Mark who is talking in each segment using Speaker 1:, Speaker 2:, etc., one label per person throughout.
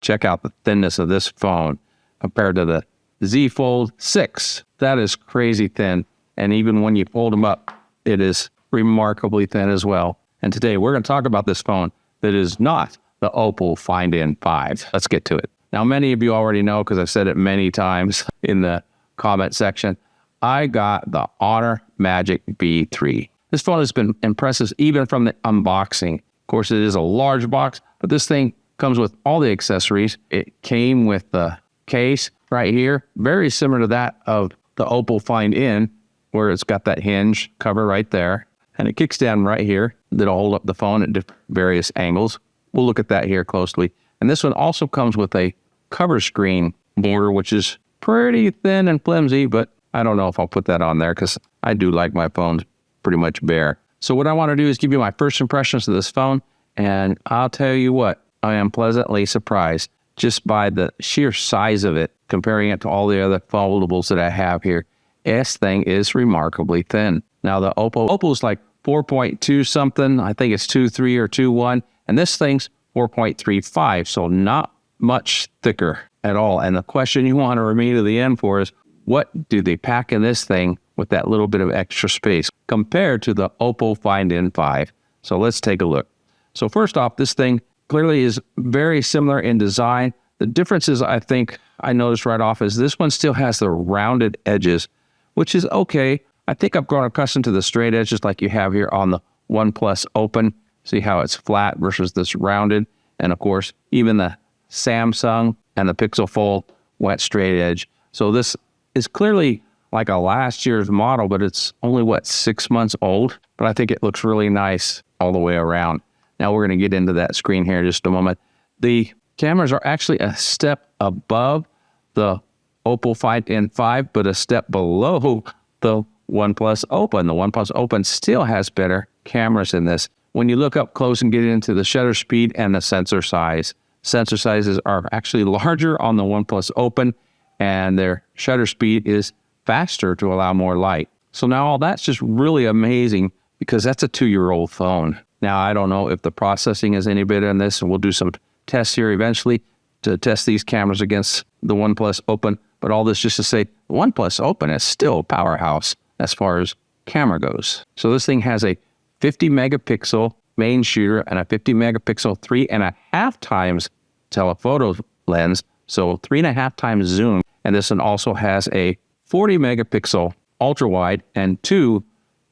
Speaker 1: check out the thinness of this phone compared to the Z Fold 6. That is crazy thin. And even when you fold them up, it is remarkably thin as well. And today we're going to talk about this phone that is not the Oppo Find N5. Let's get to it. Now, many of you already know, because I've said it many times in the comment section, I got the Honor Magic B3. This phone has been impressive even from the unboxing. Of course, it is a large box, but this thing comes with all the accessories. It came with the case right here, very similar to that of the Oppo Find N, where it's got that hinge cover right there. And it kicks down right here. That'll hold up the phone at various angles. We'll look at that here closely. And this one also comes with a cover screen border, which is pretty thin and flimsy, but I don't know if I'll put that on there because I do like my phones pretty much bare. So what I want to do is give you my first impressions of this phone. And I'll tell you what, I am pleasantly surprised just by the sheer size of it, comparing it to all the other foldables that I have here. This thing is remarkably thin. Now the Oppo's like 4.2 something. I think it's 2.3 or 2.1. And this thing's 4.35. So not much thicker at all. And the question you want to remain to the end for is, what do they pack in this thing with that little bit of extra space compared to the Oppo Find N5? So let's take a look. So first off, this thing clearly is very similar in design. The differences I think I noticed right off is this one still has the rounded edges, which is okay. I think I've grown accustomed to the straight edges like you have here on the OnePlus Open. See how it's flat versus this rounded. And of course, even the Samsung and the Pixel Fold went straight edge. So this is clearly like a last year's model, but it's only, what, 6 months old? But I think it looks really nice all the way around. Now we're going to get into that screen here in just a moment. The cameras are actually a step above the Oppo Find N5, but a step below the OnePlus Open. The OnePlus Open still has better cameras in this. When you look up close and get into the shutter speed and the sensor sizes are actually larger on the OnePlus Open, and their shutter speed is faster to allow more light. So now all that's just really amazing because that's a 2-year-old phone. Now, I don't know if the processing is any better in this, and we'll do some tests here eventually to test these cameras against the OnePlus Open. But all this just to say, the OnePlus Open is still a powerhouse as far as camera goes. So this thing has a 50 megapixel main shooter and a 50 megapixel 3.5 times telephoto lens. So 3.5 times zoom. And this one also has a 40 megapixel ultra wide and 2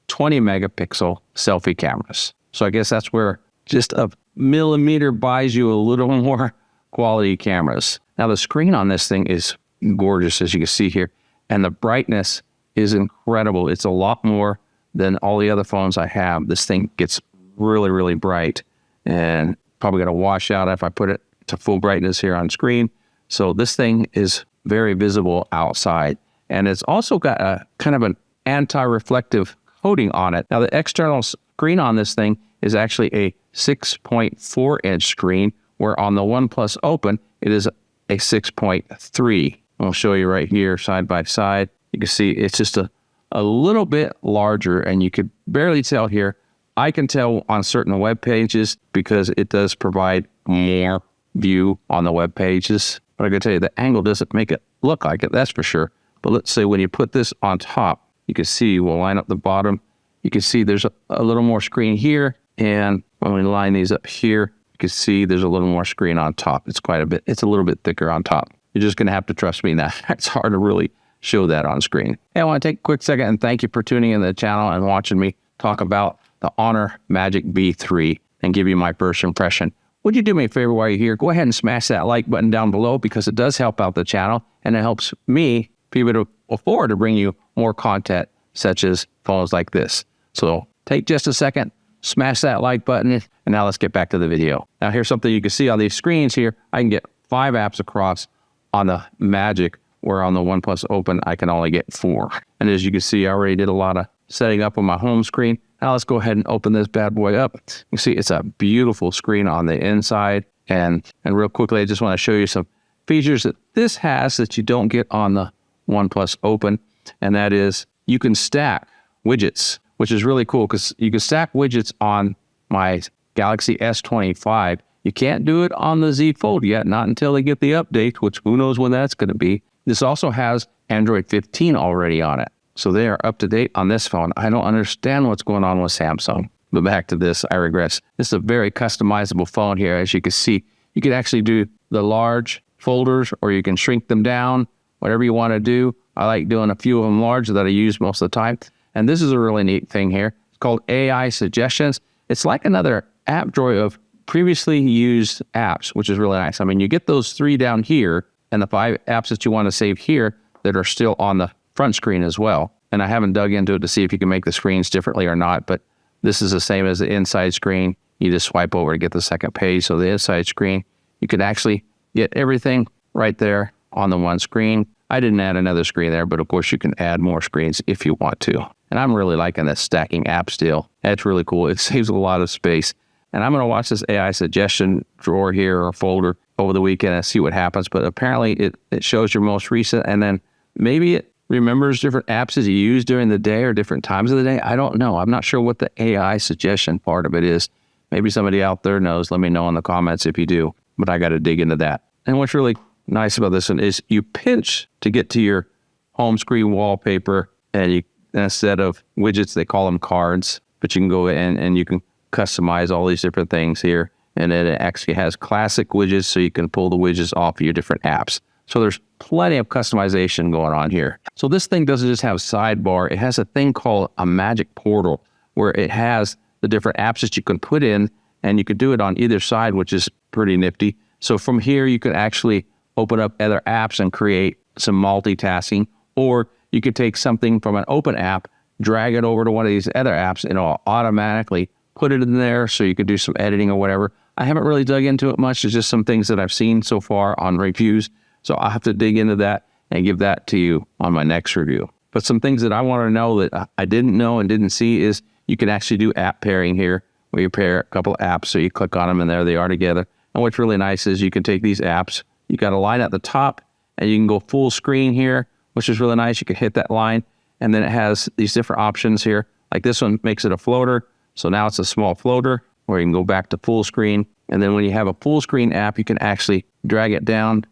Speaker 1: 20 megapixel selfie cameras. So I guess that's where just a millimeter buys you a little more quality cameras. Now the screen on this thing is gorgeous, as you can see here, and the brightness is incredible. It's a lot more than all the other phones I have. This thing gets really, really bright, and probably gonna wash out if I put it to full brightness here on screen. So this thing is very visible outside, and it's also got a kind of an anti-reflective coating on it. Now the external screen on this thing is actually a 6.4 inch screen, where on the OnePlus Open, it is a 6.3. I'll show you right here, side by side. You can see it's just a little bit larger, and you could barely tell here. I can tell on certain web pages because it does provide more view on the web pages. But I can tell you the angle doesn't make it look like it, that's for sure. But let's say when you put this on top, you can see we'll line up the bottom. You can see there's a little more screen here. And when we line these up here, you can see there's a little more screen on top. It's quite a bit. It's a little bit thicker on top. You're just going to have to trust me that it's hard to really show that on screen. Hey, I want to take a quick second and thank you for tuning in to the channel and watching me talk about the Honor Magic B3 and give you my first impression. Would you do me a favor while you're here? Go ahead and smash that like button down below because it does help out the channel and it helps me be able to afford to bring you more content such as phones like this. So take just a second, smash that like button, and now let's get back to the video. Now here's something you can see on these screens here. I can get 5 apps across on the Magic, where on the OnePlus Open, I can only get 4. And as you can see, I already did a lot of setting up on my home screen. Now let's go ahead and open this bad boy up. You see it's a beautiful screen on the inside. And real quickly, I just want to show you some features that this has that you don't get on the OnePlus Open. And that is you can stack widgets, which is really cool because you can stack widgets on my Galaxy S25. You can't do it on the Z Fold yet, not until they get the update, which who knows when that's going to be. This also has Android 15 already on it. So they are up to date on this phone. I don't understand what's going on with Samsung. But back to this, I regress. This is a very customizable phone here. As you can see, you can actually do the large folders or you can shrink them down, whatever you want to do. I like doing a few of them large that I use most of the time. And this is a really neat thing here. It's called AI Suggestions. It's like another app drawer of previously used apps, which is really nice. I mean, you get those 3 down here and the 5 apps that you want to save here that are still on the front screen as well. And I haven't dug into it to see if you can make the screens differently or not, but this is the same as the inside screen. You just swipe over to get the second page. So the inside screen, you could actually get everything right there on the one screen. I didn't add another screen there, but of course you can add more screens if you want to. And I'm really liking this stacking apps deal. That's really cool. It saves a lot of space. And I'm going to watch this AI suggestion drawer here or folder over the weekend and see what happens. But apparently it shows your most recent, and then maybe it remembers different apps that you use during the day or different times of the day. I don't know. I'm not sure what the AI suggestion part of it is. Maybe somebody out there knows. Let me know in the comments if you do. But I got to dig into that. And what's really nice about this one is you pinch to get to your home screen wallpaper, and you, instead of widgets, they call them cards, but you can go in and you can customize all these different things here. And then it actually has classic widgets, so you can pull the widgets off of your different apps. So there's plenty of customization going on here. So this thing doesn't just have a sidebar. It has a thing called a magic portal where it has the different apps that you can put in, and you can do it on either side, which is pretty nifty. So from here, you can actually open up other apps and create some multitasking, or you could take something from an open app, drag it over to one of these other apps, and it'll automatically put it in there so you could do some editing or whatever. I haven't really dug into it much. It's just some things that I've seen so far on reviews. So I'll have to dig into that and give that to you on my next review. But some things that I want to know that I didn't know and didn't see is you can actually do app pairing here, where you pair a couple of apps. So you click on them and there they are together. And what's really nice is you can take these apps, you got a line at the top, and you can go full screen here, which is really nice. You can hit that line, and then it has these different options here. Like this one makes it a floater. So now it's a small floater, where you can go back to full screen. And then when you have a full screen app, you can actually drag it down,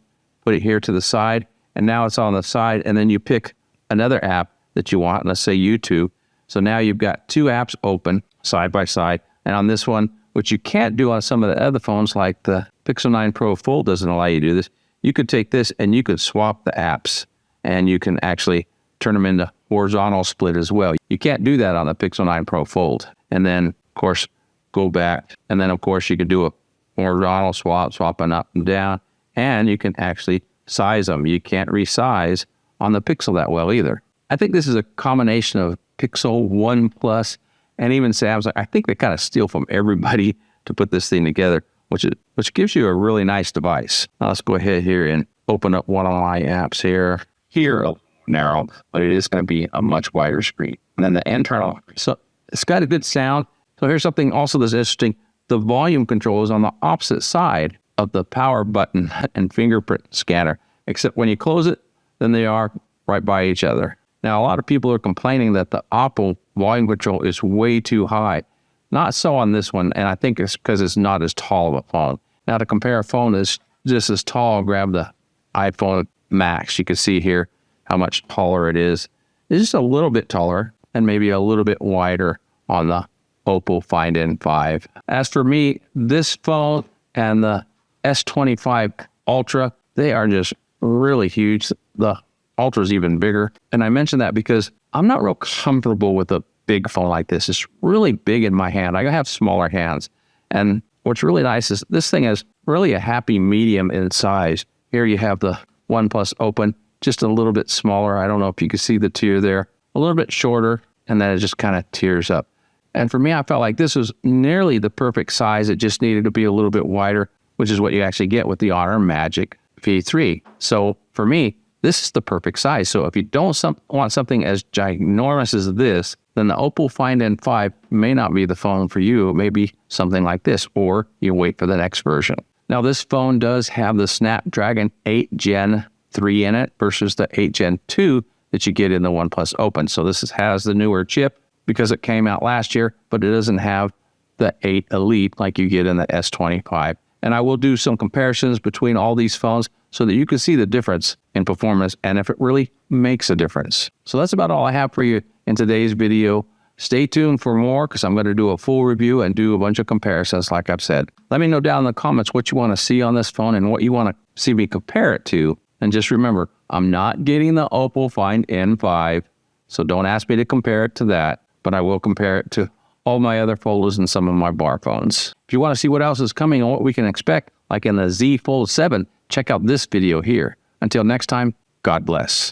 Speaker 1: put it here to the side, and now it's on the side, and then you pick another app that you want, let's say YouTube. So now you've got 2 apps open side by side. And on this one, which you can't do on some of the other phones, like the Pixel 9 Pro Fold doesn't allow you to do this, you could take this and you could swap the apps, and you can actually turn them into horizontal split as well. You can't do that on the Pixel 9 Pro Fold. And then, of course, go back. And then, of course, you could do a horizontal swap, swapping up and down. And you can actually size them. You can't resize on the Pixel that well either. I think this is a combination of Pixel, OnePlus, and even Samsung. I think they kind of steal from everybody to put this thing together, which gives you a really nice device. Now let's go ahead here and open up one of my apps here. Here, a little narrow, but it is going to be a much wider screen. And then the internal, so it's got a good sound. So here's something also that's interesting. The volume control is on the opposite side of the power button and fingerprint scanner, except when you close it, then they are right by each other. Now, a lot of people are complaining that the Oppo volume control is way too high. Not so on this one, and I think it's because it's not as tall of a phone. Now, to compare a phone that's just as tall, grab the iPhone Max. You can see here how much taller it is. It's just a little bit taller and maybe a little bit wider on the Oppo Find N5. As for me, this phone and the S25 Ultra, they are just really huge. The Ultra is even bigger. And I mention that because I'm not real comfortable with a big phone like this. It's really big in my hand. I have smaller hands. And what's really nice is this thing is really a happy medium in size. Here you have the OnePlus Open, just a little bit smaller. I don't know if you can see the tier there. A little bit shorter, and then it just kind of tears up. And for me, I felt like this was nearly the perfect size. It just needed to be a little bit wider, which is what you actually get with the Honor Magic V3. So for me, this is the perfect size. So if you don't want something as ginormous as this, then the Oppo Find N5 may not be the phone for you. It may be something like this, or you wait for the next version. Now, this phone does have the Snapdragon 8 Gen 3 in it versus the 8 Gen 2 that you get in the OnePlus Open. So this has the newer chip because it came out last year, but it doesn't have the 8 Elite like you get in the S25. and I will do some comparisons between all these phones so that you can see the difference in performance and if it really makes a difference. So that's about all I have for you in today's video. Stay tuned for more because I'm going to do a full review and do a bunch of comparisons like I've said. Let me know down in the comments what you want to see on this phone and what you want to see me compare it to. And just remember, I'm not getting the Oppo Find N5, so don't ask me to compare it to that, but I will compare it to all my other folders and some of my bar phones. If you want to see what else is coming and what we can expect, like in the Z Fold 7, check out this video here. Until next time, God bless.